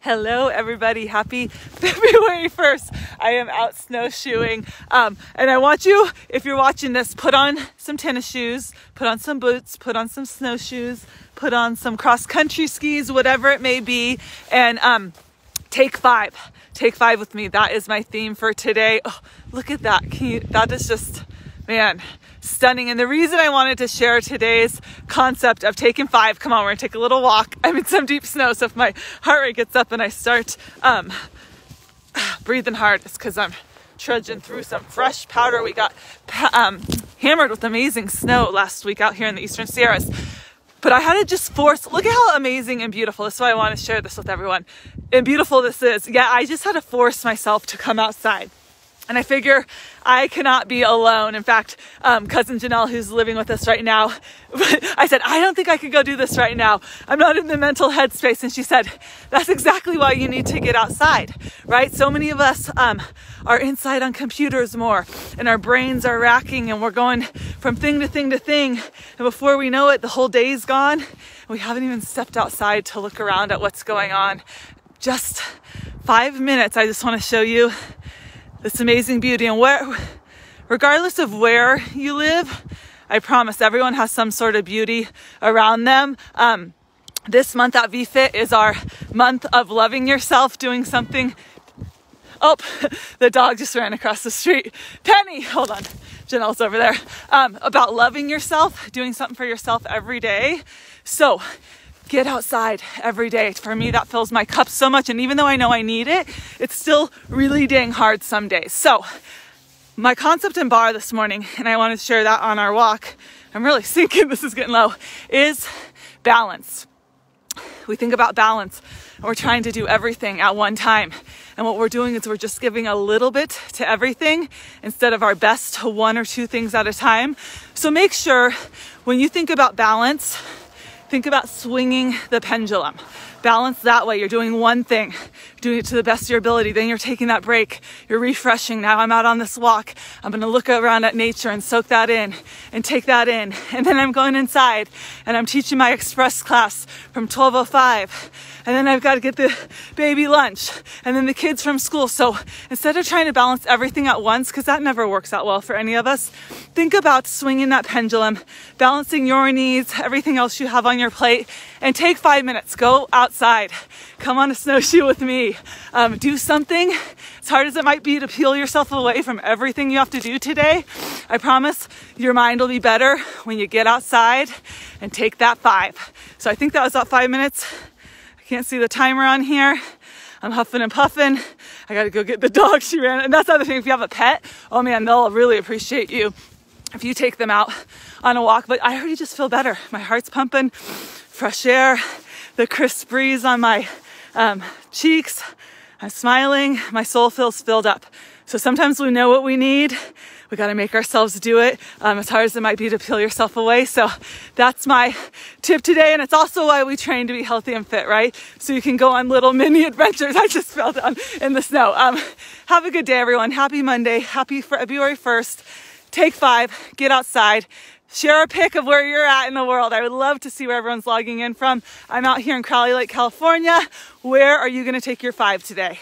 Hello everybody, happy February 1st. I am out snowshoeing and I want you, if you're watching this, put on some tennis shoes, put on some boots, put on some snowshoes, put on some cross-country skis, whatever it may be, and take five with me. That is my theme for today. Oh, look at that. That is just, man, stunning. And the reason I wanted to share today's concept of taking five, come on, we're gonna take a little walk. I'm in some deep snow, so if my heart rate gets up and I start breathing hard, it's because I'm trudging through some fresh powder. We got hammered with amazing snow last week out here in the Eastern Sierras. But I had to just force, look at how amazing and beautiful. That's why I want to share this with everyone. And beautiful this is. Yeah, I just had to force myself to come outside. And I figure I cannot be alone. In fact, cousin Janelle, who's living with us right now, I said, I don't think I could go do this right now. I'm not in the mental headspace. And she said, that's exactly why you need to get outside, right? So many of us are inside on computers more, and our brains are racking, and we're going from thing to thing to thing. And before we know it, the whole day's gone. And we haven't even stepped outside to look around at what's going on. Just 5 minutes. I just want to show you this amazing beauty. And regardless of where you live, I promise everyone has some sort of beauty around them. This month at VFit is our month of loving yourself, doing something. Oh, the dog just ran across the street. Penny, hold on. Janelle's over there. About loving yourself, doing something for yourself every day. So get outside every day. For me, that fills my cup so much. And even though I know I need it, it's still really dang hard some days. So my concept in bar this morning, and I want to share that on our walk, I'm really sinking, this is getting low, is balance. We think about balance, and we're trying to do everything at one time. And what we're doing is we're just giving a little bit to everything instead of our best to one or two things at a time. So make sure when you think about balance, think about swinging the pendulum. Balance that way. You're doing one thing, doing it to the best of your ability. Then you're taking that break. You're refreshing. Now I'm out on this walk. I'm going to look around at nature and soak that in and take that in. And then I'm going inside and I'm teaching my express class from 12:05. And then I've got to get the baby lunch and then the kids from school. So instead of trying to balance everything at once, because that never works out well for any of us, think about swinging that pendulum, balancing your needs, everything else you have on your plate, and take 5 minutes. Go outside. Come on a snowshoe with me. Do something, as hard as it might be to peel yourself away from everything you have to do today. I promise your mind will be better when you get outside and take that 5. So I think that was about 5 minutes. Can't see the timer on here. I'm huffing and puffing. I gotta go get the dog. She ran. And that's the other thing. If you have a pet, oh man, they'll really appreciate you if you take them out on a walk. But I already just feel better. My heart's pumping, fresh air, the crisp breeze on my cheeks. I'm smiling. My soul feels filled up. So sometimes we know what we need. We got to make ourselves do it, as hard as it might be to peel yourself away. So that's my tip today. And it's also why we train to be healthy and fit, right? So you can go on little mini adventures. I just fell down in the snow. Have a good day, everyone. Happy Monday. Happy February 1st. Take 5, get outside, share a pic of where you're at in the world. I would love to see where everyone's logging in from. I'm out here in Crowley Lake, California. Where are you going to take your 5 today?